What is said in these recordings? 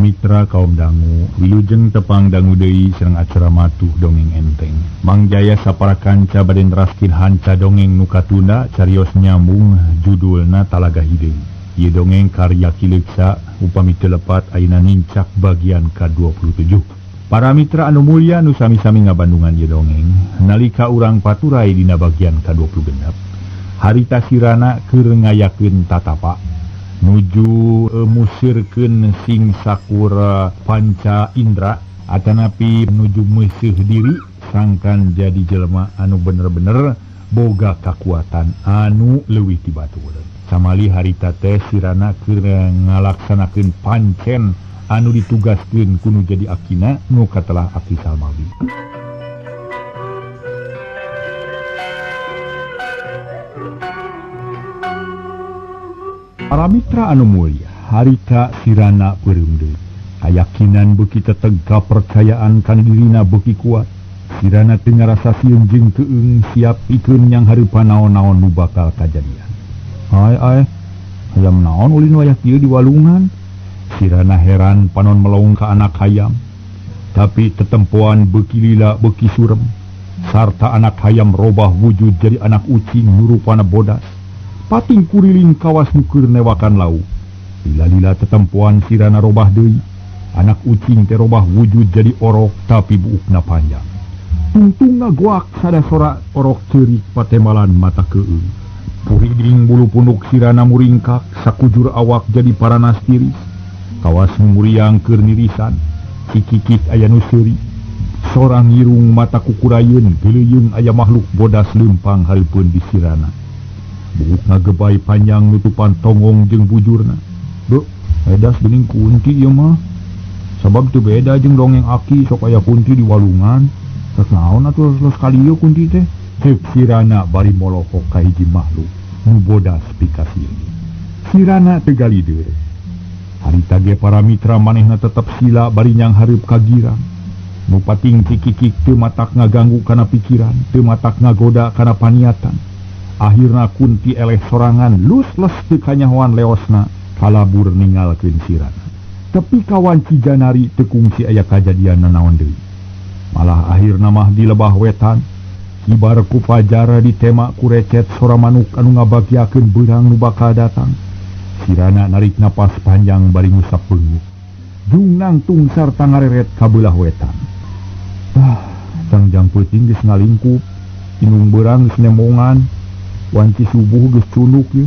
Mitra kaum dangu, wilujeng tepang dangu deui sareng acara matuh dongeng enteng. Mang Jaya sapara kanca bade neraskeun hanca dongeng nu katunda carios nyambung judulna Talaga Hideung. Ieu dongeng karya Kileksa upami teu lepat ayeuna nincak bagian ka-27. Para mitra anu mulya nu sami-sami ngabandungan ieu dongeng, nalika urang paturai dina bagian ka-26, harita sirana keur ngayakeun tatapa nuju musirkeun sing Sakura Panca Indra atanapi nuju meuseuh diri sangkan jadi jelema anu bener-bener boga kakuatan anu leuwih ti batur. Samali harita teh sirana keur ngalaksanakeun pancen anu ditugaskeun kudu jadi akina nu katelah Aki Salmawi. Para mitra anu mulya, harita sirana peureum deui. Kayakinan beuki teteg kapercayaan kana dirina beuki kuat. Sirana teu ngarasa sieun jeung teueung siap pikeun nyang hareupan naon-naon nu bakal kajadian. Ai, hayam naon ulin wayah kieu di walungan? Sirana heran panon melong ka anak hayam. Tapi tetempoan beuki lila beuki surem. Sarta anak hayam robah wujud jadi anak ucing nu rupana bodas. Pating kuriling kawas nukur newakan lau. Lila-lila tetempoan sirana robah deui. Anak ucing teh robah wujud jadi orok tapi buukna panjang. Tungtungna goak sada sora orok ceurik patemalan mata keueung. Puriding bulu punduk sirana muringkak, sakujur awak jadi paranas tiris. Kawas muriang keur nirisan, kikik aya nu seuri. Sorang irung mata kukurayeun geuleung aya makhluk bodas leumpang hareupeun di sirana. Buuk ngagebay panjang nutupan tongong jeung bujurna. Dek, edas geuning kunti ieu mah. Sabab teu beda jeung dongeng Aki sok aya kunti di walungan. Tos naon atuh los kalieu kunti teh? Ceuk sirana bari molohok ka hiji makhluk nu bodas pikasieun. Sirana teu galideur. Harita ge para mitra manehna tetep sila bari nyang hareup ka girang. Nu pating kikik teu matak ngaganggu kana pikiran, teu matak ngagoda kana paniatan. Akhirna kunti eleh sorangan lus-les teu kanyahoan leosna kalabur ningalkeun sirana. Tapi kawan Cijanari teu kungsi aya kajadian nanaon deui. Malah akhirna mah di lebah wetan kibar ku pajara ditema ku recet sora manuk anu ngabagyakeun beurang nu bakal datang. Sirana narik napas panjang bari ngusap peunguk. Jungnang tungsar tangareret ka beulah wetan. Cangjang peuting geus ngalingkup, inung beurang geus nemongan. Wanci subuh geus cunduk ye.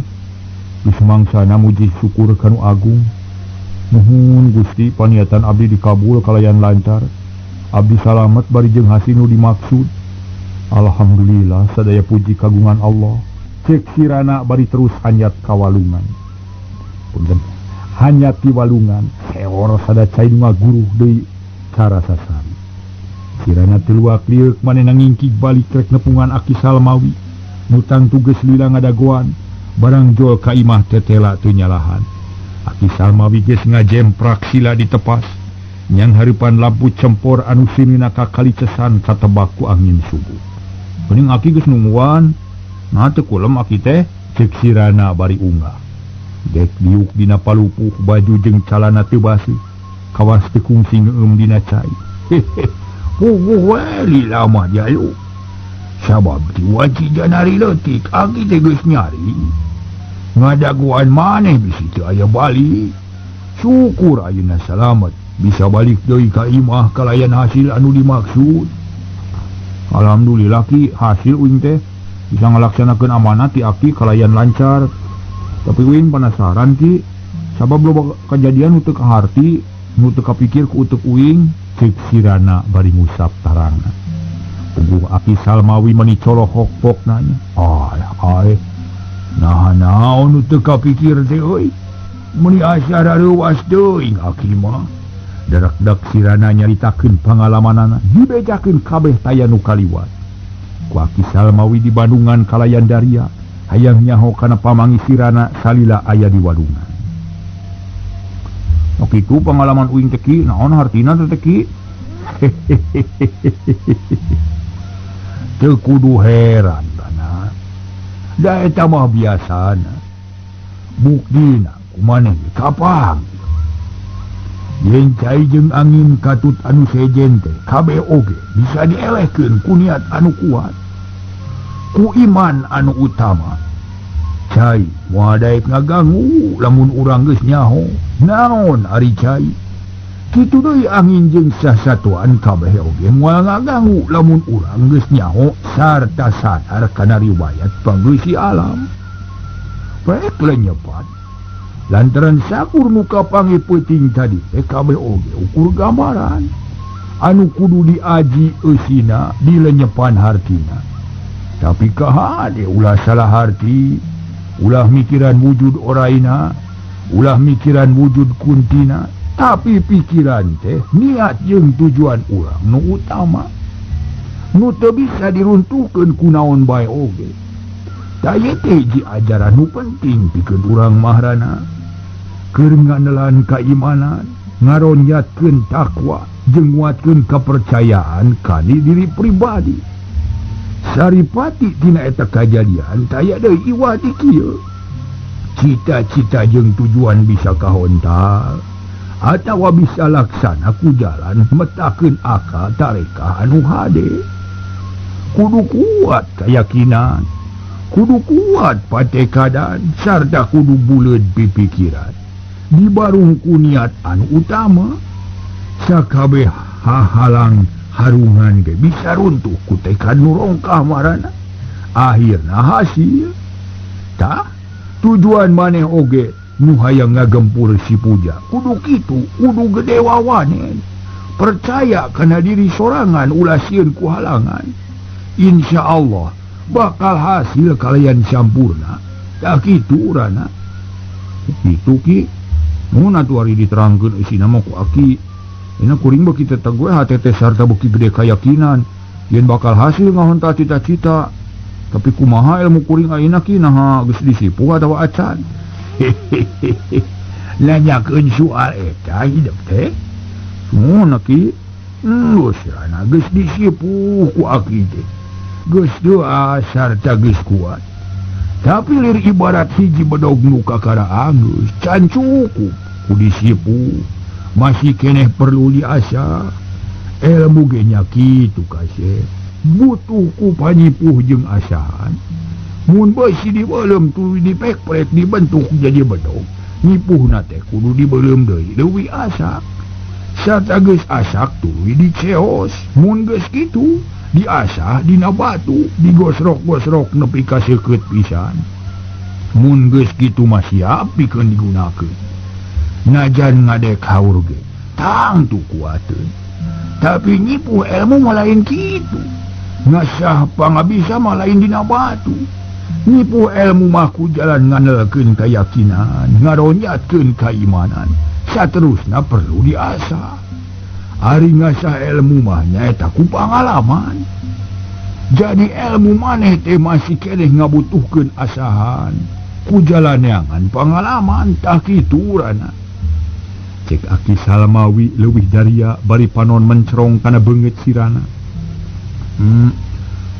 Geus mangsana muji syukur kanu agung. Nuhun Gusti paniatan abdi dikabul kalayan lancar. Abdi salamet bari jeung hasil nu dimaksud. Alhamdulillah sadaya puji kagungan Allah. Cek sirana bari terus hanyat ka walungan. Punten, hanyat di walungan. Seor sada cai nu ngaguruh deui cara sasami. Sirana teu luak lieur manehna ngingkig balik rek nepungan Aki Salmawi. Nutang tugas lila ngadagoan barang jol ka imah tetela teu nyalahan. Aki Salmawi geus ngajemprak sila ditepas nyang hareupan lampu cempor anu sinina ka kalicesan katebak ku angin subuh. Geuning Aki geus nungguan, nah teu kulem Aki teh, ceuk sirana bari unggah. Dek diuk dina palupuh baju jeung calana teu basuh, kawas teu kungsi ngeueum dina cai. Puguh we lila mah jalu. Sabab jiwa Cijanari leutik Aki teh geus nyari. Ngadaguan maneh bisi teu aya balik. Syukur ayeuna salamet bisa balik deui ka imah kalayan hasil anu dimaksud. Alhamdulillah Ki, hasil uing teh bisa ngalaksanakeun amanah ti Aki kalayan lancar. Tapi uing penasaran Ki, sabab loba kejadian nu teu kaharti, nu teu kapikir ku utek uing, ceuk sirana bari ngusap tarangna. Puguh Aki Salmawi meni colohok pok nanya. Ay, nah naon nu teu kapikir teh euy. Meni acara reuwas deui Aki mah. Darak-dak sirana nyaritakeun pangalamanana, dibejakeun kabeh taya nu kaliwat. Ku Aki Salmawi di Bandungan kalayan daria, hayang nyaho kana pamangi sirana salila aya di walungan. Nok itu pengalaman uing teh Ki, naon hartina teh Ki? Teu kudu heran kana. Da eta mah biasana. Buktina kumaneh kapang. yen cai jeung angin katut anu sejen teh kabeh oge bisa dielehkeun ku niat anu kuat ku iman anu utama. Cai moal daek ngaganggu lamun urang geus nyaho naon ari cai kitu deui angin jeung sasatuan kabeh oge moal ngaganggu lamun urang geus nyaho sarta sadar kana riwayat pangeusi alam. Baik lenyepat lantaran sakur nu kapangi peuting tadi kabeh oge ukur gambaran anu kudu diaji eusina di lenyepan hartina. Tapi kahade ulah salah harti, ulah mikiran wujud oraina, ulah mikiran wujud kuntina, tapi pikiran teh niat jeung tujuan urang nu utama nu teu bisa diruntuhkeun ku naon bae oge. Taya teh ji ajaran nu penting pikeun urang mahrana keur nganelan kaimanan, ngaronyatkeun takwa jeung nguatkeun kepercayaan kana diri pribadi. Saripati tina eta kajadian taya deui iwah di kieu. Cita-cita jeung tujuan bisa kahontal atawa bisa laksana ku jalan metakeun akal tarekah anu hade. Kudu kuat keyakinan, kudu kuat patekadan, sarta kudu buleud pipikiran. Dibarung ku niat anu utama, sakabeh hahalang harungan ge bisa runtuh ku tekad nu rongkah marana. Akhirna hasil tah tujuan maneh oge nu hayang ngagempur si puja kudu kitu, kudu gede wawanen, percaya kana diri sorangan ulah sieun ku halangan. Insyaallah bakal hasil kalian sampurna. Tak kitu urana kitu ki mun atuh ari diterangkeun isina mah ku aki ina kuring beuki teh teguh hatete sarta beuki gede kayakinan yen bakal hasil ngahonta cita-cita. Tapi kumaha ilmu kuring ayeuna ki naha geus disipuh atawa acan. Nanyakeun soal eta hidup teh mun ki geus rana geus disipuh ku aki teh geus doa sarta geus kuat. Tapi lir ibarat hiji bedog nu kakaraang geus can cukup ku disipuh, masih keneh perlu diasah. Ilmu ge nya kitu kasih butuh ku panyipuh jeung asahan. Mun beusi dibeuleum tuluy dipekprek dibentuk jadi bedog, nyipuhna teh kudu dibeuleum deui leuwih asak. Sarta geus asak tuluy diceos. Mun geus kitu diasah dina batu, digosrok-gosrok nepi ka seukeut pisan. Mun geus kitu mah siap pikeun digunakeun. Najan ngadek haur ge tang tu kuateun. Tapi nyipuh ilmu mah lain kitu. Ngasah pangabisa mah lain dina batu. Nyipuh ilmu mah ku jalan ngandelkeun keyakinan, ngaronyatkeun keimanan. Saterusna perlu diasah. Ari ngasah ilmu mah nyaeta ku pangalaman. Jadi ilmu maneh teh masih keneh ngabutuhkeun asahan. Ku jalaneangan pangalaman tak kitu urana. Cek Aki Salmawi leuwih daria bari panon mencrong kana beungeut sirana.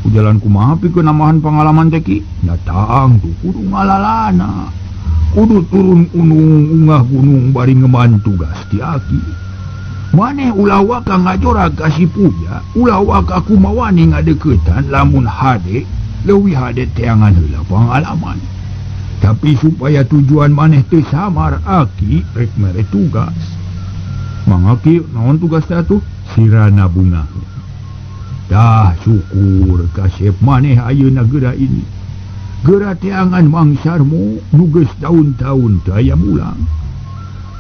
Jalan kumaha pikeun namahan pengalaman teh ki? Datang tuh kudu ngalalana. Kudu turun gunung unggah gunung bari ngeman tugas ti Aki. Maneh ulah waka ngajorag ka si puja, ulah waka kumawani ngadeuketan lamun hade leuwih hade teangan heula pengalaman. Tapi supaya tujuan maneh teu samar Aki rek mere tugas. Mang Aki naon tugas teh atuh? Sirana bunga. Dah syukur kasep maneh ayeuna geura ini. Geura teangan Mang Sarmo nu geus taun-taun teu aya mulang.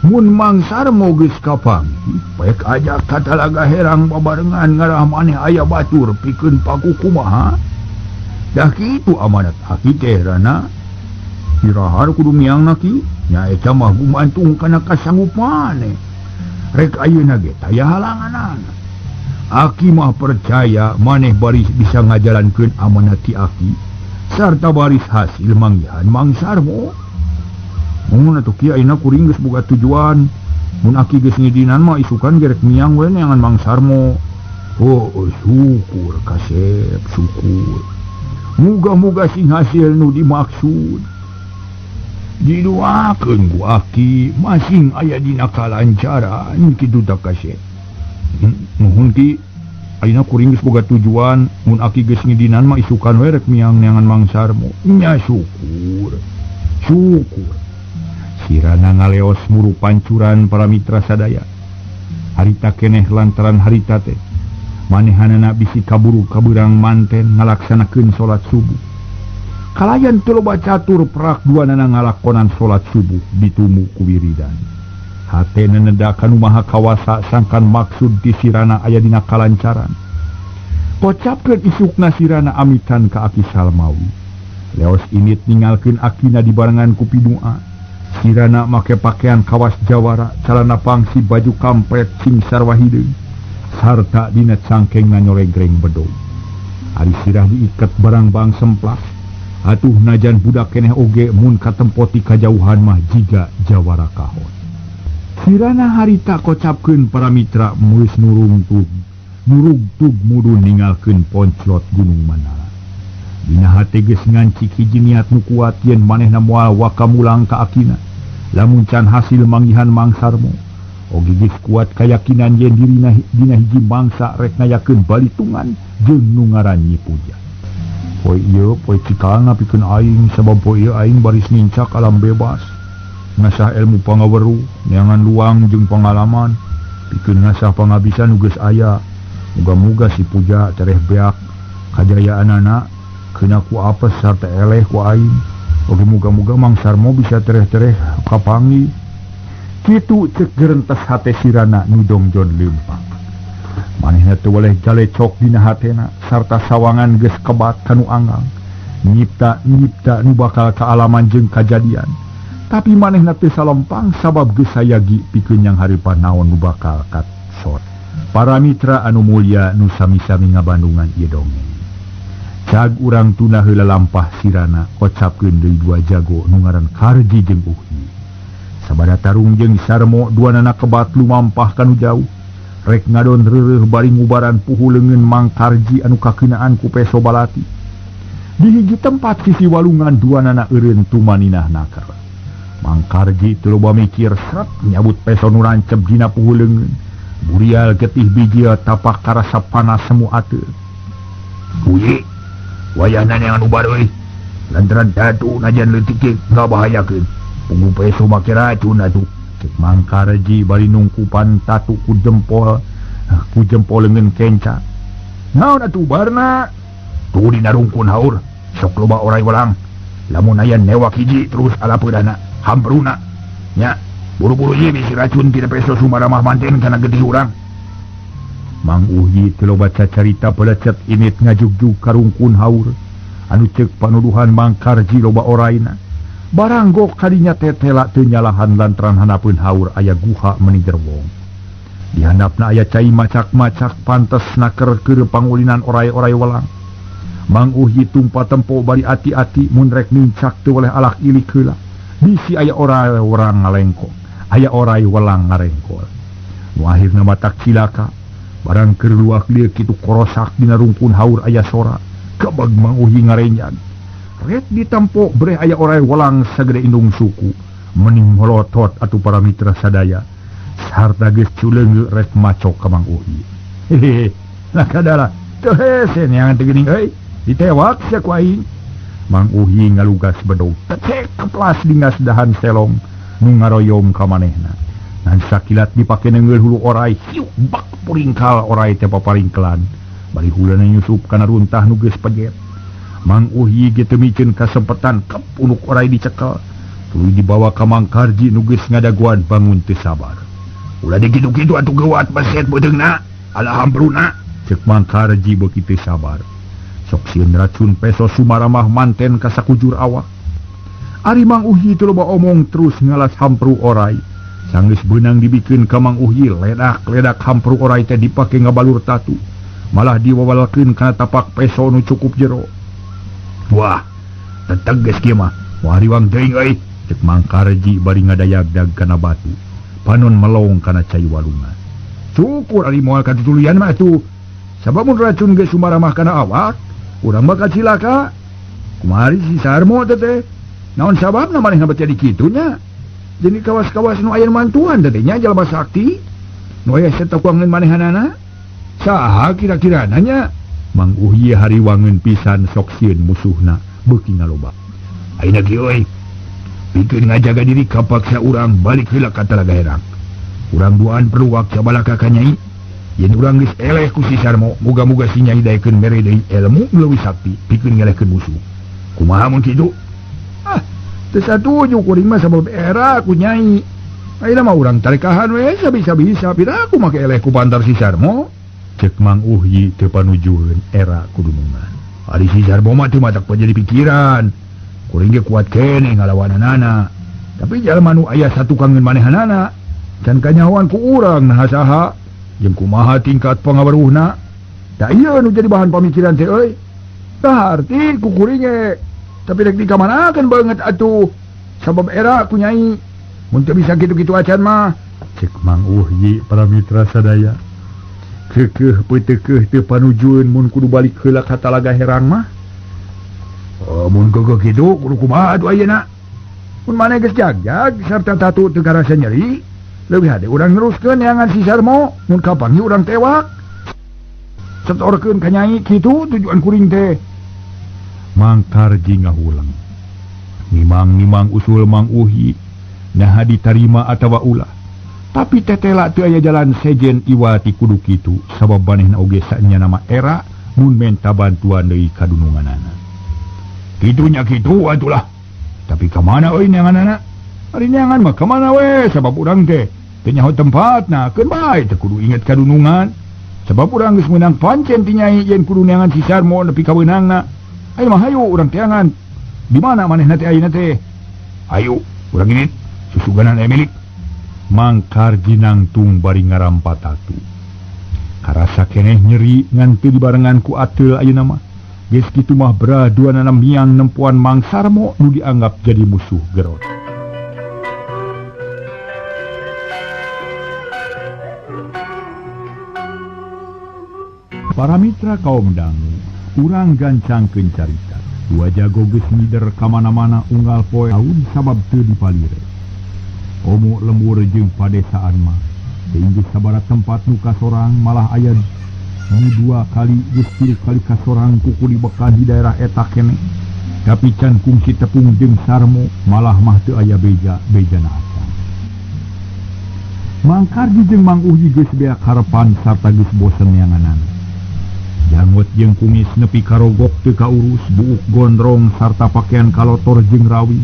Mun Mang Sarmo geus kapanggih, pek ajak ka Talaga Herang babarengan ngarah maneh aya batur pikeun paku kumaha. Dah kitu amanat Aki teh rana. Irahar kudu miangna ki, nya eta mah gumantung kana kasanggup maneh. Rek ayeuna ge taya halanganana. Aki mah percaya maneh baris bisa ngajalankeun amanat ti Aki sarta baris hasil manggihan Mang Sarmo. Mun atuh kieu ayeuna kuring geus boga tujuan. Mun Aki geus ngidinan mah isukan gerek miang we neangan Mang Sarmo. Oh, syukur kasep, syukur. Muga-muga sing hasil nu dimaksud. Didoakeun ku Aki masing aya dina kalancaran kitu tak kasih. Nuhun Ki. Ayeuna kuring geus boga tujuan mun Aki geus ngidinan mah isukan we rek miang neangan mangsarmu. Nya syukur. Syukur. Sirana ngaleos muru pancuran para mitra sadaya. Harita keneh lantaran harita teh manehanana bisi kaburu kabeurang manten ngalaksanakeun salat subuh. Kalayan teu loba catur perak duanana ngalakonan salat subuh ditumu ku wiridan. Hatena neda kanu maha kawasa sangkan maksud di sirana aya dina kalancaran. Kocapkeun isukna sirana amitan ka Aki Salmawi. Leos init ningalkeun Akina dibarengan ku pidua. Sirana make pakaian kawas jawara, calana pangsi baju kampret cing sarwa hideung, sarta dina cangkengna nyoregreng bedog. Ari sirah diiket barang bang semplas. Atuh najan budak keneh oge mun katempoti kajauhan mah jiga jawara kahon. Sirana harita kocapkeun para mitra meus nurung tug mudun ningalkeun ponclot Gunung Mandala. Dina hate geus ngancik hiji niat nu kuat yen manehna moal wakamulang ka Akina. Lamun can hasil manggihan mangsarmu, oge geus kuat kayakinan yen dirina dina hiji mangsa rek ngayakeun balitungan jeung nu ngaran Nyi Puja. Poe ieu poe cikal ngapikeun aing sabab poe ieu aing baris ngincak alam bebas. Ngasah ilmu pangaweruh, neangan luang jeung pangalaman, pikeun ngasah pangabisan nu geus aya. Muga-muga si Puja tereh beak kajayaanana keuna ku apes sarta eleh ku aing. Oge muga-muga mangsarmo bisa tereh-tereh kapangi. Kitu ceuk gerentes hate sirana nu dongjon leumpang. Manehna teu waleh jalecok dina hatena sarta sawangan geus kebat kanu anggang nyipta nu bakal kaalaman jeung kajadian, tapi manehna teu salempang sabab geus sayagi pikeun yang hareupan naon nu bakal katsot. Para mitra anu mulya nu sami-sami ngabandungan ieu dongeng. Cag urang tuna heula lampah sirana kocapkeun deui dua jago nu ngaran Karji jeung Uhyi. Sabada tarung jeung Sarmo duanana kebat lumampah kanu jauh. Rek ngadon reureuh bari ngubaran puhu leungeun Mang Karji anu kakeunaan ku Peso Balati. Di hiji tempat sisi walungan duanana eureun tumaninah nakar. Mang Karji teu loba mikir sret nyabut peso nu rancep dina puhu leungeun. Burial getih bijil tapak karasa panas semu ateu. Uye, wayahna neangan ubar euy. Lantaran dadu najan leutik ge ngabahayakeun. Pugu peso make racun atuh. Mang Karji bari nungkupan tatu ku jempol leungeun kenca. Naon atuh barna? Tuh dina rungkun haur, sok loba orai walang. Lamun aya newak hiji terus alapeudana, hambruna. Nya, buru-buru ieu bisi racun tina peso sumaramah manten kana getih urang. Mang Uhyi teu loba cacarita pelecet init ngajugjug ka rungkun haur. Anu ceuk panuduhan Mang Karji loba oraina. Barang gok kadinya tetela teu nyalahan lantaran hanapeun haur aya guha meni gerwong. Di handapna aya cai macak-macak pantes naker keur pangulinan orai-orai walang. Mang Uhyi tumpa tempo bari ati-ati mun rek nincak teu oleh alak ilik heula. Bisi aya orai orang ngalengkong, aya orai walang ngarengkol. Nu akhirna matak cilaka. Barang keur luak lieu kitu korosak dina rungkun haur aya sora. Kebeg Mang Uhyi ngarenjag. Ret ditampo breh aya orai walang sagede indung suku mening molotot atuh para mitra sadaya sarta geus culeung rek macok ka Mang Uhyi. Hehehe, nah kadala teu hese neangan teu geuning euy ditewak sia ku aing. Mang Uhyi ngalugas bedog tecek keplas dingas dahan selong nu ngaroyom ka manehna. Ngan sakilat dipake neungeul hulu orai hiu bak puringkal orai teh paparingkelan bari hulana nyusup kana runtah nu geus pejet. Mang Uhyi ge teu mikeun kasempetan kepunuk orai dicekel. Tuluy dibawa ka Mang Karji nu geus ngadaguan bangun teu sabar. Ulah dikitu-kitu atuh geuwat baset beuteungna, ala hambruna, ceuk Mang Karji beuki teu sabar. Sok sieun racun peso sumaramah manten ka sakujur awak. Ari Mang Uhyi teu loba omong terus ngalas hampru orai. Sanggeus beunang dibikeun ka Mang Uhyi ledak-ledak hampru orai teh dipake ngabalur tatu. Malah diwawalkeun kana tapak peso nu cukup jero. Wah, teteges kieu mah. Wariwang teuing euy, ceuk Mang Karji bari ngadayagdag kana batu. Panon melong kana cai walungan. Syukur ari moal katutuluyan mah atuh. Sabab mun racun geus sumaramah kana awak, urang bakal cilaka. Kumari si Sarmo teh. Naon sababna manehna jadi kitunya? Jadi kawas-kawas nu aya mantuan tadinya jalma sakti. Nu aya setakuangeun manehanana? Saha kira-kira nanya? Mang Uhyi hariwangeun pisan sok sieun musuhna beuki ngaloba. Ayeuna kieu euy. Pikeun ngajaga diri kapaksa urang balik heula ka Talaga Herang. Urang duaan peluak sabalaka ka Nyai. Yen urang geus eleh ku si Sarmo, muga-muga si Nyai daekeun mere deui ilmu leuwih sakti pikeun ngelehkeun musuh. Kumaha mun kitu? Teu satuju kuring mah sabab era ku Nyai. Ayeuna mah urang tarekahan we sabisa-bisa piraku make eleh ku pantar si Sarmo. Cek Mang Uhyi teu panujuheun era kudunungan. Ari si Sarmo mah teu matak jadi pikiran. Kuring ge kuat keneh ngalawananana. Tapi jalma nu aya satukangeun manehanana can kanyahoan ku urang naha saha jeung kumaha tingkat pangaweruhna. Da ieu nu jadi bahan pamikiran teh euy. Tah arti ku kuring ge tapi rek dikamanakeun banget atuh sabab era ku Nyai. Mun teu bisa kitu-kitu acan mah cek Mang Uhyi para mitra sadaya. Keukeuh peuteukeuh teu panujueun mun kudu balik heula ka Talaga Herang mah. Mun keukeuh kitu kudu kumaha atuh ayeuna? Mun maneh geus jagjag sarta tatu teu karasa nyeri, leuwih hade urang neruskeun neangan si Sarmo mun kapangi urang tewak. Setorkeun ka Nyai kitu tujuan kuring teh. Mang Karji ngahulang. Nimang-nimang usul Mang Uhyi naha ditarima atawa ulah. Tapi tetela teu aya jalan sejen iwati kudu kitu sabab manehna oge saenya nama era mun menta bantuan deui kadununganana. Kitunya kitu atulah. Tapi ka mana euy neanganana? Ari neangan mah ka mana we sabab urang teh teu nyaho tempatna keun bae teu kudu inget kadunungan. Sebab urang geus meunang pancen ti Nyai yen kudu neangan si Sarmo nepi ka beunangna. Ayo mah hayu urang teangan. Di mana manehna teh ayeuna teh? Hayu urang init susuganan milik. Mang Karji nangtung bari ngarampat atu. Karasa keneh nyeri ngan teu dibarengan ku ateul ayeuna mah. Geus kitu mah beraduanana miang nempuan Mang Sarmo nu dianggap jadi musuh gerot. Para mitra kaum dangu, urang gancangkeun carita. Dua jago geus ngider ka mana-mana unggal poe taun sabab teu dipalire. Omo lembur jeung padesaan mah tinggi sabaraha tempat nu kasorang malah aya nu 2 kali geus 3 kali kasorang kuku dibekan di daerah eta keneh. Tapi can kungsi tepung jeung Sarmo malah mah teu aya beja-bejana acan. Mang Karji jeung Mang Uhyi geus beak harepan sarta geus bosen neanganana. Janggot jeung kumis nepi karogok teu kaurus, buuk gondrong sarta pakaian kalotor jeung rawi.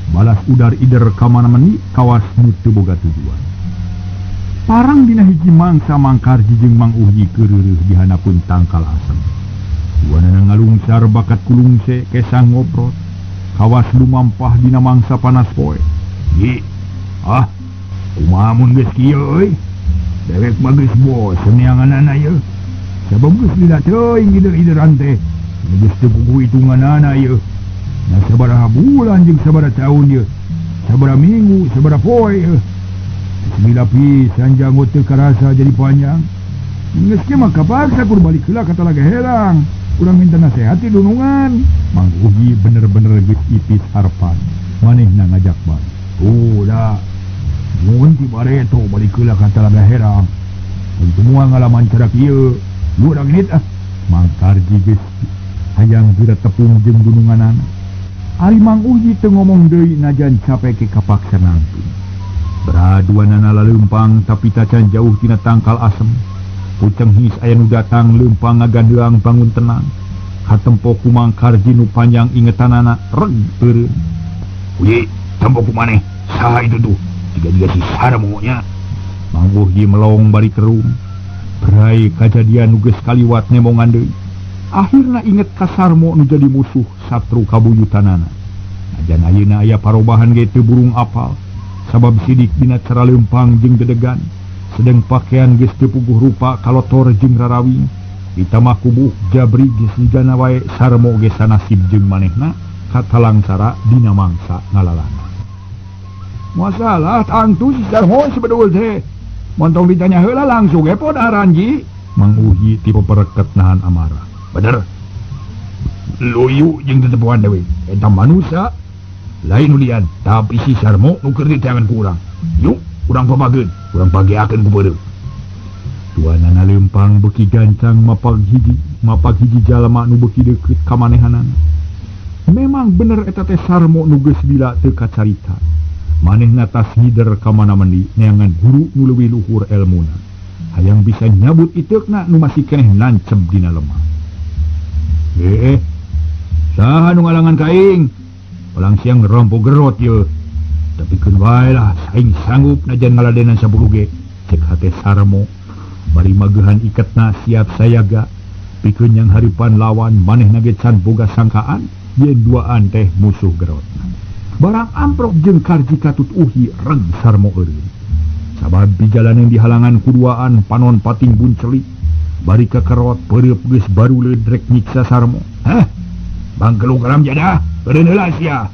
Balas udar ider ka mana-mani kawas nu teu boga tujuan. Parang dina hiji mangsa Mang Karji jeung Mang Uhyi keureureuf di handapun tangkal asem. Duanana ngalungsar bakat kulungse kesang ngoprot. Kawas lumampah dina mangsa panas poe. Ye, kumaha mun geus kieu euy? Dewek mah geus bosen neanganana yeuh. Sabab geus lila teuing ider-ideran teh. Geus teu kuku hitunganana yeuh. Nah sabaraha bulan jeung sabaraha taun ye, sabaraha minggu, sabaraha poe ye. Semila pisan janggot teu karasa jadi panjang. Geus kieu mah kapaksa kudu balik heula ka Talaga Herang. Urang minta nasehat ti dunungan. Mang Uhyi bener-bener geus ipis harepan. Manehna ngajak balik. Da, mun ti bareto balik heula ka Talaga Herang. Untuk moal ngalaman cara kieu, lu urang nit Mang Karji geus hayang geura tepung jeung dununganana. Ari Mang Uhyi teu ngomong deui najan capek ke kapaksa nangtung. Beraduanana laleumpang tapi tacan jauh tina tangkal asem. Puceng his aya nu datang leumpang ngagandeuang bangun tenang. Hatempo ku Mang Karji nu panjang ingetanana reg eureun. Uhyi, tempo ku maneh. Saha itu tuh? Tiga-tiga si Sarmo nya. Mang Uhyi melong bari kerum. Berai kajadian nu geus kaliwat nemongan deui. Akhirna inget ka Sarmo nu jadi musuh satru kabuyutanana. Najan ayeuna aya parobahan ge teu burung apal. Sabab sidik dina cara leumpang jeung dedegan. Sedeng pakaian geus teu puguh rupa kalotor jeung rarawing. Ditambah kubuh jabri geus njana wae Sarmo ge sanasib jeung manehna katalangsara dina mangsa ngalalana. Masalah tangtu si Sarmo sebedul teh. Montong ditanya heula langsung epot aranji. Mang Uhyi tipe pereket nahan amarah. Bener. Loyu jeung tetepuan dewe. Eta manusia lain ulian tapi si Sarmo nu keur di tangan kurang. Yuk urang pamageun urang pagiakeun ku beureuh. Tuanana lempang beki gancang mapag hiji jalma nu beki deukeut ka manehanana. Memang bener eta teh Sarmo nu geus bila teu kacarita. Manehna tas ngider ka mana-mani neangan guru nu leuwih luhur elmuna. Hayang bisa nyabut iteukna nu masih keneh nancep dina lemah. Saha nu ngalangan ka aing? Ulang siang ngerompo gerot ye. Tapi keun wae lah saing sanggup najan ngaladenan sabuluh ge. Cek hate Sarmo. Bari mageuhan iketna siap sayaga. Pikeun yang haripan lawan manehna ge can boga sangkaan yen duaan teh musuh gerotna. Barang amprok jeung karji katut uhi reg Sarmo eureun. Sabab bijalaneun di halangan kuduaan panon pating buncelik. Bari kekerot peureup geus baru ledrek nyiksa Sarmo. Hah? Bangkeluk karam jadah, eureun heula sia.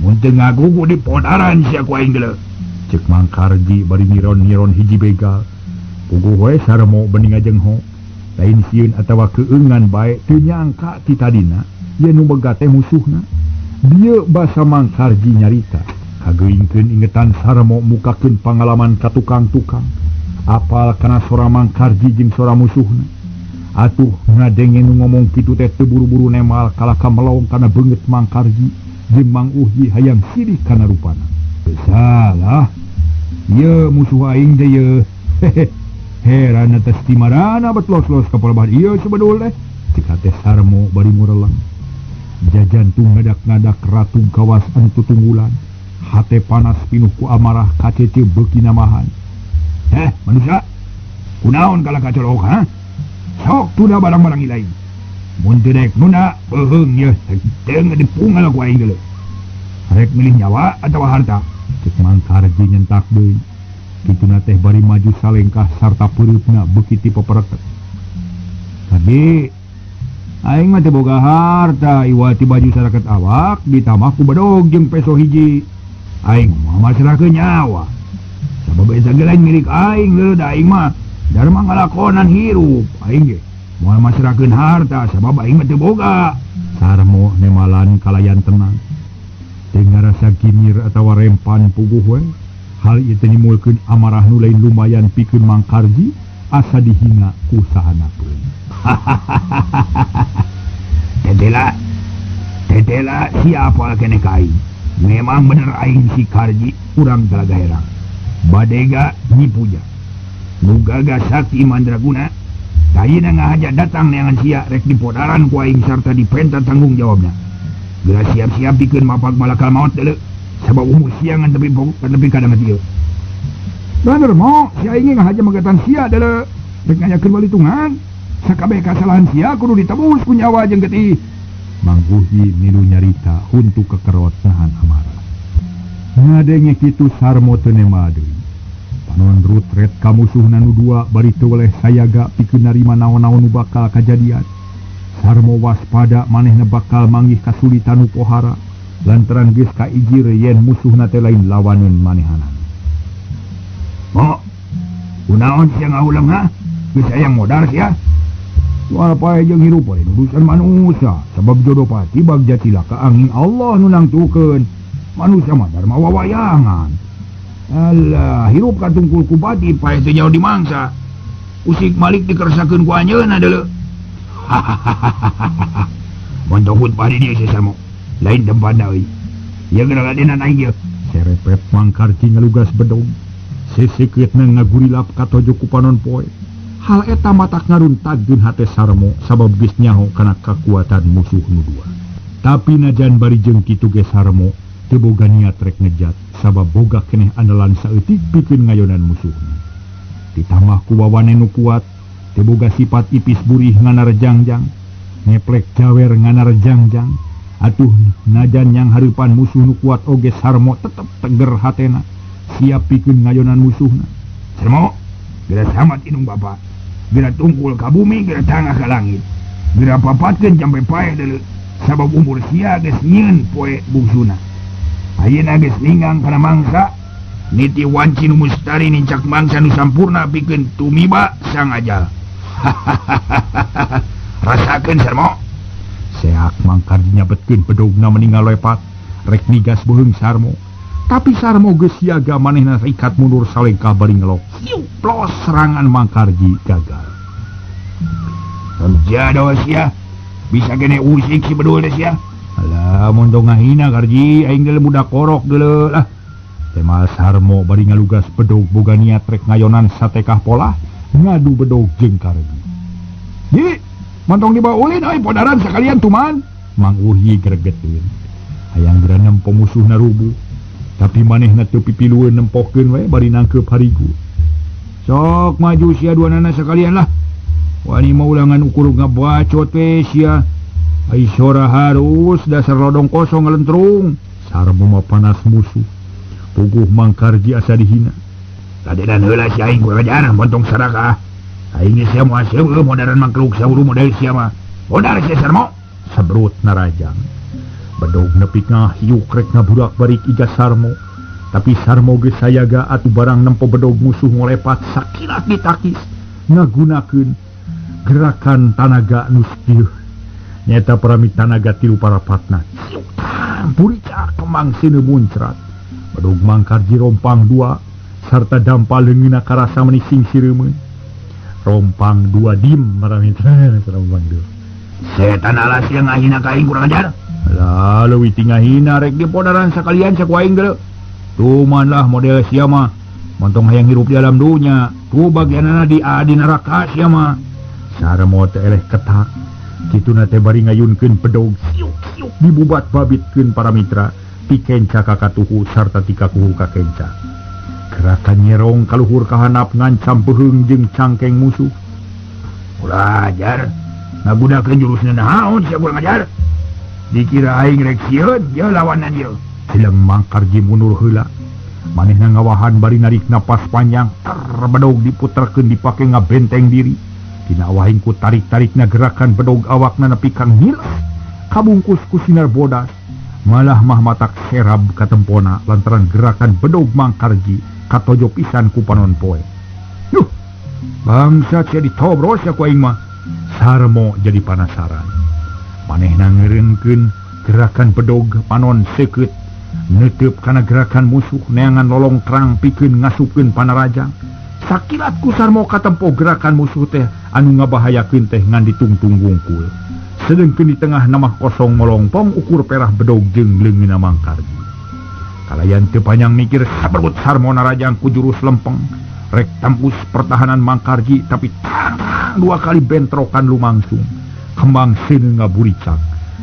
Mun teu ngagugu di podaran sia ku aing geuleuh. Cek Mang Karji bari niron-niron hiji begal. Puguh we Sarmo bening ajengho. Lain sieun atawa keungan bae teu nyangka ti tadina yen nu boga teh musuhna. Dieu basa Mang Karji nyarita. Kageuingkeun ingetan Sarmo mukakeun pangalaman ka tukang-tukang. Apal kana sora Mang Karji jeung sora musuhna. Atuh ngadenge nu ngomong kitu teh teu buru-buru nemal kalaka melong kana beungeut Mang Karji jeung Mang Uhyi hayang sirih kana rupana. Teu salah. Ieu musuh aing teh ieu. Heran atas timarana bet los-los ka palabahan ieu sabedul teh. Cik teh Sarmo bari mureleng. Jajantung ngadak-ngadak ratu gawas anu tutunggulan. Hate panas pinuh ku amarah kacece beuki namahan. Manusia, kunaon kala kacolok, ha? Sok tuna barang-barang ilain. Mun teu rek nuna, beuheung ye, teu ngadipungal ku aing geuleuh. Rek milih nyawa atawa harta? Cek Mang Karji nyentak deui. Kituna teh bari maju salengkah sarta peureupna beuki ti peperetet. Tadi aing mah teu boga harta, iwa ti baju saraket awak ditambah ku badog jeung peso hiji. Aing mah masrakeun nyawa. Sabab eta ge lain milik aing leuh da aing mah darma ngalakonan hirup. Aing ge moal masrakeun harta sabab aing mah teu boga. Sarmo nemalan kalayan tenang. Teu ngarasa ginir atawa rempan puguh we. Hal ieu teh nimulkeun amarah nu lain lumayan pikeun Mang Karji asa dihina ku sahanapeun. Tetela siapa kene ka aing? Memang bener aing si Karji urang talaga herang. Badega nyipuja. Nu gaga sakti mandraguna. Tayina ngahaja datang neangan sia rek dipodaran ku aing sarta dipenta tanggung jawabna. Geura siap-siap pikeun mapag malakal maot deuleu. Sabab umur sia ngan tepi kadang ieu. Bener mo, si aing ngahaja magatan sia deuleu. Rek ngayakeun walitungan. Sakabeh kasalahan sia kudu ditebus ku nyawa jeung getih. Mang Uhyi milu nyarita huntu kekerot nahan amarah. Ngadenge kitu Sarmo teu nema deui. Panon rutret ka musuhna nu dua bari teu weleh sayaga pikeun narima naon-naon nu bakal kajadian. Sarmo waspada manehna bakal manggih kasulitan nu pohara lantaran geus kaijir yen musuhna teh lain lawaneun manehanan. Mo, kunaon sia ngaulang ha? Geus hayang modal sia? Wal pae jeung hirup we urusan manusia, sabab jodoh pati bagja cilaka angin Allah nu nangtukeun. Manusia mah darma wawayangan. Alah, hirup katungkul ku pati pae teu nyaho dimangsa. Usik malik dikersakeun ku anjeunna deuleu. Montohut pari dieu si Sarmo. Lain tempatna euy. Ieu geura ladenan aing ieu. Serepet Mang Karji ngalugas bedog. Sesikeutna ngagurilap katojo ku panon poe. Hal eta matak ngaruntagkeun hate Sarmo sabab geus nyaho kana kakuatan musuh nu dua. Tapi najan bari jeung kitu ge Sarmo teu boga niat rek ngejat sabab boga keneh andalan saeutik pikeun ngayonan musuhna. Ditambah ku wawane nu kuat, teu boga sifat ipis burih nganar jangjang, ngeplek jawer nganar jangjang. Atuh najan yang hareupan musuh nu kuat oge Sarmo tetep teger hatena, siap pikeun ngayonan musuhna. Sarmo, geura samat inung bapa. Geura tungkul ka bumi, geura tangah ka langit. Geura papatkeun jampe paeh deuleu. Sabab umur sia geus nyieun poe bungsuna. Ayeuna geus ninggang kana mangsa. Niti wanci nu mustari nincak mangsa nu sampurna pikeun tumiba sang ajal. Rasakeun Sarmo. Seak Mang Karji nyabetkeun bedogna meninggal lepat. rek migas beuheung Sarmo. Tapi Sarmo geus siaga manehna ikat mundur salengkah bari ngelok. Plos serangan Mangkarji gagal. Jados ya. Bisa kene usik si bedul des ya. Alah mun tong ngahina Karji aing geuleuh budak korok geuleuh lah. Tema Sarmo bari ngalugas bedog boga niat rek ngayonan satekah pola ngadu bedog jeung Karji. Ye, mantong dibawa ulin euy podaran sakalian tuman. Mang Uhyi gregeteun. Hayang geura nempo musuhna rubuh. Tapi manehna teu pipilueun nempokeun we bari nangkeup harigu. Sok maju sia duanana sakalian lah. Wani mau ulangan ukur ngabacot we sia. Ai sora harus dasar lodong kosong ngelentrung. Sarmo mah panas musuh. Puguh Mangkarji asa dihina. Kadedan heula si aing kurang ajar montong saraka. Aing ge sia moal seueuh modaran mangkeluk sauru model sia mah. Modal sia Sarmo. Sabrut narajang. Bedog nepik ngahiuk rek ngaburak-barik iga Sarmo. Tapi Sarmo ge sayaga atuh barang nempo bedog musuh ngolepat sakilat ditakis ngagunakeun gerakan tanaga nu stieuh. Nyata paramit tanaga tilu parapatna. Siuk tang puricak kemang sinu muncrat. Bedog Mangkarji rompang dua sarta dampal leungeunna karasa menising sireumeun. Rompang dua dim maramit rompang dua. Setan alas yang ngahina ka aing kurang ajar. Lalu ngahina rek di podaran sakalian sakuaing geuleuh. Tuman lah model sia mah. Montong hayang hirup di alam dunya. Tu bagianana di neraka sia mah. Sarmo teh eleh ketak. Kituna teh bari ngayunkeun pedog siuk-siuk dibubat babitkeun para mitra. Pikenca kakatuhu sarta tika kuhu kakenca. Gerakan nyerong kaluhur kahanap ngancam peheung jeung cangkeng musuh. Ulah ajar. Ngagunakeun jurusna naon sia kurang ajar. Dikira aing rek sieun ye lawanan ye. Sileng Mangkarji mundur heula. Manehna ngawahan bari narik napas panjang. Bedog diputerkeun dipake ngabenteng diri. Dina awahing ku tarik-tarikna gerakan bedog awakna nepi kang hilas. Kabungkus ku sinar bodas. Malah mah matak serab katempona lantaran gerakan bedog Mangkarji katojo pisan ku panon poe. Yuh, bangsa sia ditobros ya ku aing mah. Sarmo jadi panasaran. Manehna ngeureunkeun gerakan bedog panon seukeut neuteup kana gerakan musuh neangan lolong terang pikeun ngasupkeun panarajang. Sakilat ku Sarmo katempo gerakan musuh teh anu ngabahayakeun teh ngan ditungtung wungkul. Sedengkeun di tengah namah kosong molongpong ukur perah bedog jeung leungeunna Mangkarji. Kalayan teu panjang mikir saberut Sarmo narajang ku jurus lempeng rek tampus pertahanan Mangkarji tapi tang dua kali bentrokan lumangsung. Kembang seuneung ngaburicak.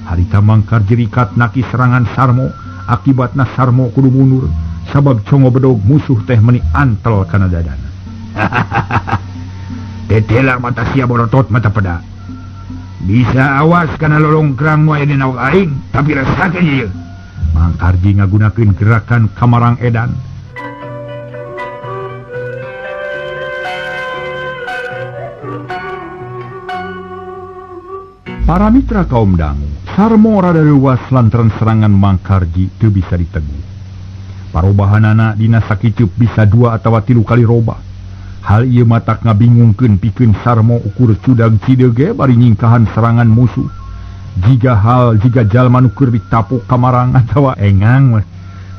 Harita Mangkarji rikat naki serangan Sarmo. Akibatna Sarmo kudu mundur. Sabab congo bedog musuh teh meni antel kana dadana. Tetelar mata sia borotot mata peda. Bisa awas kana lolong kerang nu aya dina awak aing. Tapi rasakeun ieu. Mangkarji ngagunakeun gerakan Kamarang Edan. Para mitra kaum dangu, Sarmo rada leuwas lantaran serangan Mangkarji teu bisa diteguh. Parobahanana dina sakiceup bisa 2 atawa 3 kali robah. Hal ieu matak ngabingungkeun pikeun Sarmo ukur cudag cidege bari nyingkahan serangan musuh. Jiga jalma nu keur ditapuk Kamarang atawa engang mah.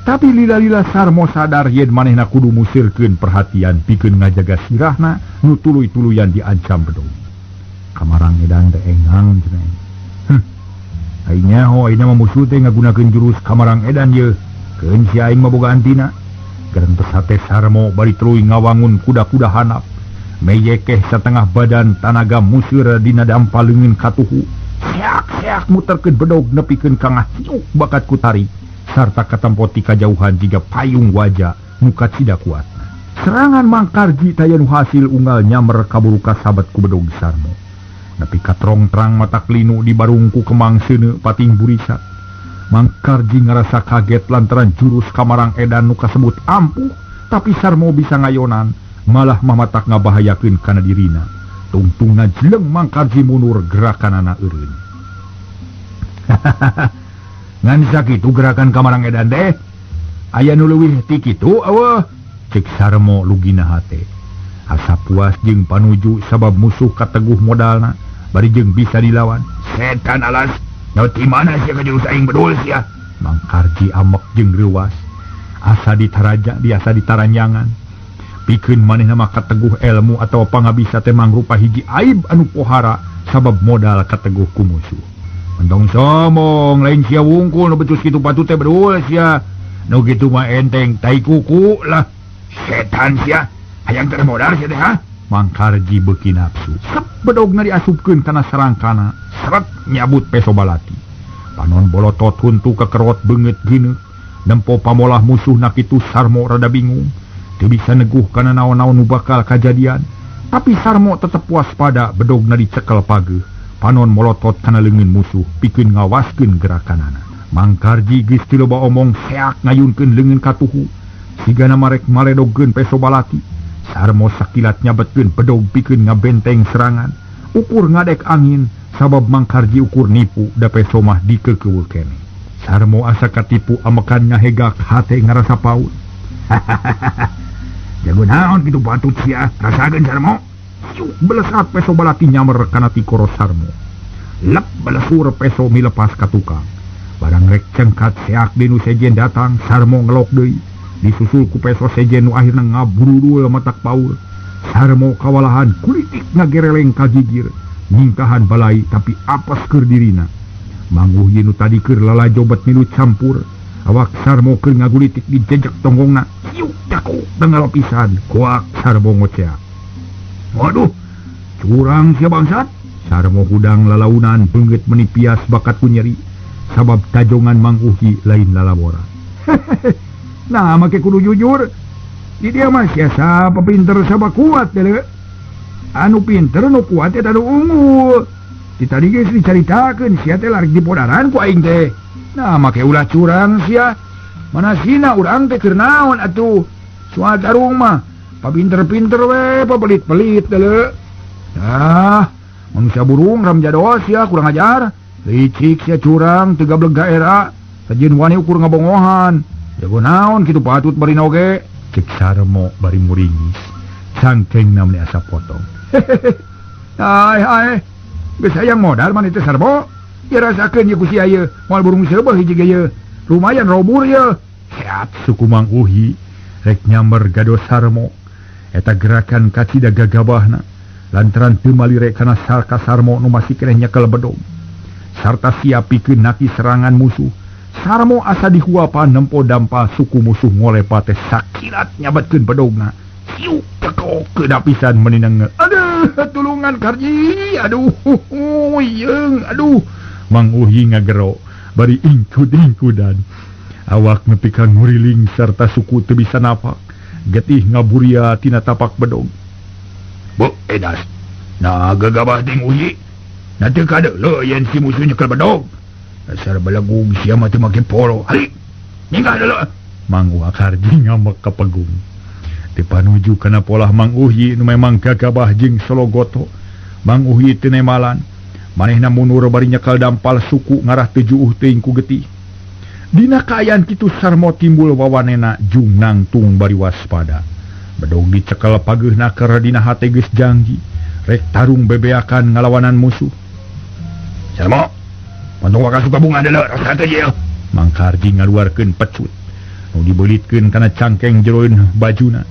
Tapi lila-lila Sarmo sadar yen manehna kudu musirkeun perhatian pikeun ngajaga sirahna nu tuluy-tuluyan diancam bedog. Kamarang Edan teh engang cenah. Aing nyaho ayeuna mah musuh teh ngagunakeun jurus Kamarang Edan ye. Keun si aing mah boga antina. Gareng pesate Sarmo bari tuluy ngawangun kuda-kuda hanap. Meyekeh satengah badan tanaga museur dina dampal leungeun katuhu. Seak-seak muterkeun bedog nepikeun ka ngahiuk bakat ku tarik sarta katempo ti kajauhan jiga payung wajah muka cida kuatna. Serangan Mangkarji taya nu hasil unggal nyamer kaburu kasabat ku bedog Sarmo. Nepi katrong terang mata klinu di barungku kemang seuneu pating burisak. Mangkarji ngarasa kaget lantaran jurus Kamarang Edan nu kasebut ampuh, tapi Sarmo bisa ngayonan, malah mamatak ngabahayakeun kana dirina. Tungtungna jeleng Mangkarji mundur gerakanana eureun. Ngan sakitu gerakan Kamarang Edan teh? Aya nu leuwih ti kitu eueuh, cek Sarmo lugina hate. Asa puas jeung panuju sabab musuh kateguh modalna. Bari jeung bisa dilawan. Setan alas, nau ti mana sia ka jurus aing bedul sia. Mang Karji amek jeung reuwas, asa ditaraja biasa ditaranjangan. Pikeun manehna mah kateguh ilmu atawa pangabisa teh mangrupa hiji aib anu pohara sabab modal kateguh ku musuh. Mentong somong lain sia wungkul nu becus kitu patut teh beul sia. Nu kitu mah enteng tai kuku lah. Setan sia, hayang teu modal sia teh ha. Mang Karji beuki nafsu. Sep bedogna diasupkeun kana sarangkana, seret nyabut peso balati. Panon bolotot huntu kekerot beungeut geuneuk, nempo pamolah musuhna kitu Sarmo rada bingung, teu bisa neguh kana naon-naon nu bakal kajadian. Tapi Sarmo tetep waspada bedogna dicekel pageuh, panon molotot kana leungeun musuh pikeun ngawaskeun gerakanana. Mang Karji geus teu loba omong seak ngayunkeun leungeun ka tuhu, sigana marek maledogkeun peso balati. Sarmo sakilat nyabetkeun bedog pikeun ngabenteng serangan, ukur ngadek angin. Sabab Mang Karji ukur nipu da peso mah dikekeuweul keneh. Sarmo asa katipu amekan ngahegak hate ngarasa paut. Jago naon kitu patut sia, rasakeun Sarmo. Syuk belesat peso balati nyamer kana tikoro Sarmo. Lep belesur peso milepas ka tukang. Barang rek cengkat seak dinu sejen datang, Sarmo ngelok deui. Disusul ku peso sejen nu akhirna ngabrudul matak paur. Sarmo kawalahan kulitik ngagereleng ka gigir. Ningkahan balai tapi apes keur dirina. Mangguh nu tadi keur lalajobet milu campur. Awak Sarmo keur ngagulitik dijejek tonggongna. Yuk jaku tenggal pisan. Kuak Sarmo ngoceak. Waduh, curang sia bangsat. Sarmo hudang lalaunan beungeut menipias bakat ku nyeri. Sabab tajongan Mangguhi lain lalabora. Nah, make kudu jujur. Di dia mah siasa papinter sabab kuat dele. Anu pinter nu kuat eta nu unggul. Di tadi geus dicaritakeun sia teh larik dipodaran ku aing teh. Nah, make ulah curang sia. Manasina urang teh keur naon atuh. Soal tarung mah papinter-pinter we, papelit-pelit deuleu. Nah, manusia burung ram jados sia kurang ajar. Licik sia curang teu gableg era. Sajeun wani ukur ngabongohan. Jago naon kitu patut bari oge. Cek Sarmo bari muringis. Cangkeng namanya asa potong. Hai, geus hayang modal man itu Sarmo. Ya rasakeun ye ku sia ieu, moal burung seubeuh hiji ge ieu. Lumayan robur ieu. Seat suku Mang Uhi rek nyamber gado Sarmo. Eta gerakan kacida gagabahna lantaran teu malirek kana sarka Sarmo nu masih keneh nyekel bedog. Sarta siap pikeun naki serangan musuh. Sarmo asa dihuapan nempo dampa suku musuh ngolepa teh sakilat nyabetkeun bedogna. Siu tekok kedapisan menineng. Aduh, tulungan Karji. Aduh, yeung, aduh. Mang Uhi ngagero bari ingkud-ingkudan. Awak nepikan nguriling serta suku teu bisa napak. Getih ngaburia tina tapak bedog. Bu, edas. Nah, gagabah ting Uhi. Nanti kadeuleu yen si musuh nyekel bedog. Dasar balagung sia mah teu make polo. Hari, ninggah deuleu. Mang Uha Karji ngamek kapegung. Dipanuju kana polah Mang Uhi nu memang gagabah jeung sologoto. Mang Uhi teu nemalan. Manehna mundur bari nyekel dampal suku ngarah teu juuh teuing ku getih. Dina kaayaan kitu Sarmo timbul wawanena jung nangtung bari waspada. Bedog dicekel pageuhna keur dina hate geus janggi. Rek tarung bebeakan ngalawanan musuh. Sarmo, pantong wakal suka bunga deuleu rasa teh ieu. Mang Karji ngaluarkeun pecut. Nu dibeulitkeun kana cangkeng jeroeun bajuna.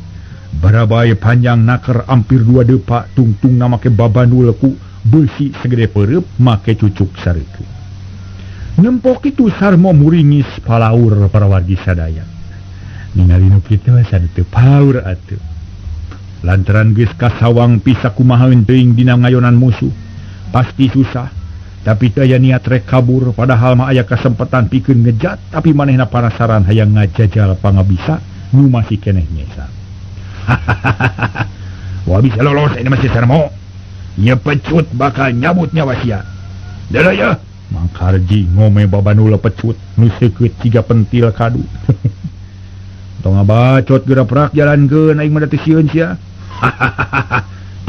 Barabay panjang naker ampir 2 depa tungtungna make babandul ku beusi segede peureub make cucuk sareukeun. Nempo kitu Sarmo muringis palaur para wargi sadaya. Ningali nu kitu sadu teu paur atuh. Lantaran geus kasawang pisa kumahaeun teuing dina ngayonan musuh. Pasti susah. Tapi teu aya niat rek kabur padahal mah aya kasempatan pikeun ngejat tapi manehna panasaran hayang ngajajal pangabisa nu masih keneh nyesa. Wah bisa lolos ini masih Sarmo. Ia pecut bakal nyabut nyawa sia. Deuleu ya. Mang Karji ngome babanul pecut nu seukeut siga pentil kadu. Tong ngabacot geura prak jalankeun aing mah teh sieun sia.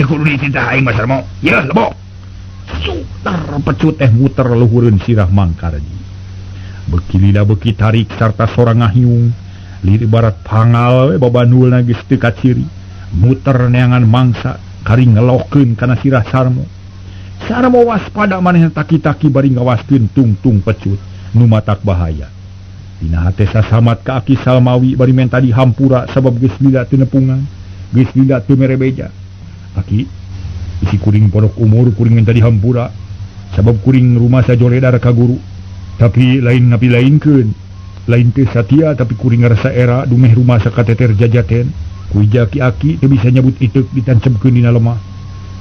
Teu kudu dititah aing mah Sarmo. Ya lebo. Sutar pecut muter luhureun sirah Mang Karji. Beuki lila beuki tarik sarta sorang ngahiung. Lir ibarat pangal we babanulna geus teu kaciri. Muter neangan mangsa kari ngelohkeun kana sirah Sarmo. Sarmo waspada manehna taki-taki bari ngawaskeun tungtung pecut nu matak bahaya. Dina hate sasamat ka Aki Salmawi bari menta dihampura sabab geus lila teu nepungan, geus lila teu mere beja. Aki, isi kuring pondok umur kuring menta dihampura sabab kuring rumah sajoledar ka guru. Tapi lain ngapilainkeun, lain teu satia tapi kuring ngarasa era dumeh rumah sakateter jajaten. Kuija Aki teu bisa nyabut iteuk ditancemkeun dina lemah.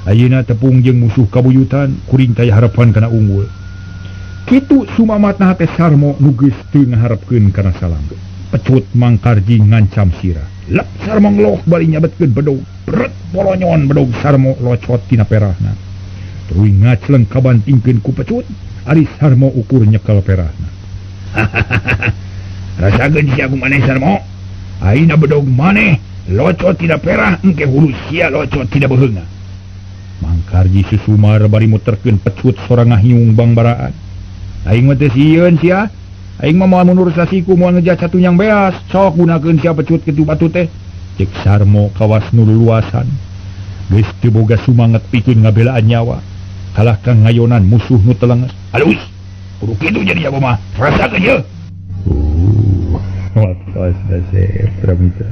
Ayeuna tepung jeung musuh kabuyutan kuring taya harapan kana unggul. Kitu sumamatna teh Sarmo nu geus teu ngaharepkeun kana salanggeut. Pecut Mangkarji ngancam sirah. Lep Sarmo ngeloh bari nyabetkeun bedog. Bret polonyon bedog Sarmo locot tina perahna. Tuluy ngacleng kabantingkeun ku pecut, ari Sarmo ukur nyekel perahna. Rasakeun sia ku maneh Sarmo. Aina bedog maneh locot tina perah engke hulu sia locot tina beheungna. Mangkarji susumar bari muterkeun pecut sorang ngahiung bangbaraan. Aing mah teu sieun sia. Aing mah moal mundur sasiku moal ngejat satunyang beas. Sok gunakeun sia pecut kitu batu teh. Cek Sarmo kawas nu luluasan. Geus teu boga sumanget pikeun ngabelaan nyawa. Kalah kang ngayonan musuh nu telenges. Halus. Kudu kitu jadi jago mah. Rasakeun ye. Watos da se Pramita.